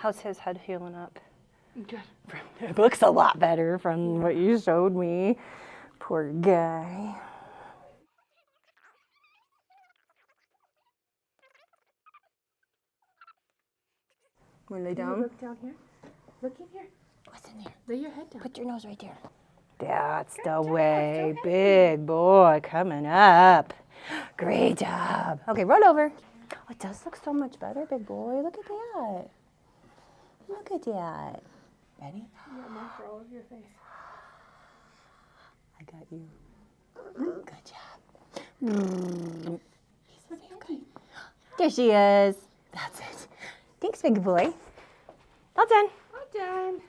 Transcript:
How's his head healing up? Good. It looks a lot better from what you showed me. Poor guy. Want to lay down? Look down here. Look in here. What's in there? Lay your head down. Put your nose right there. That's the way. Big boy coming up. Great job. Okay, roll over. Oh, it does look so much better, big boy. Look at that. Look at that. Ready? You got marker all over your face. I got you. Good job. Okay. There she is. That's it. Thanks, big boy. All done. All done.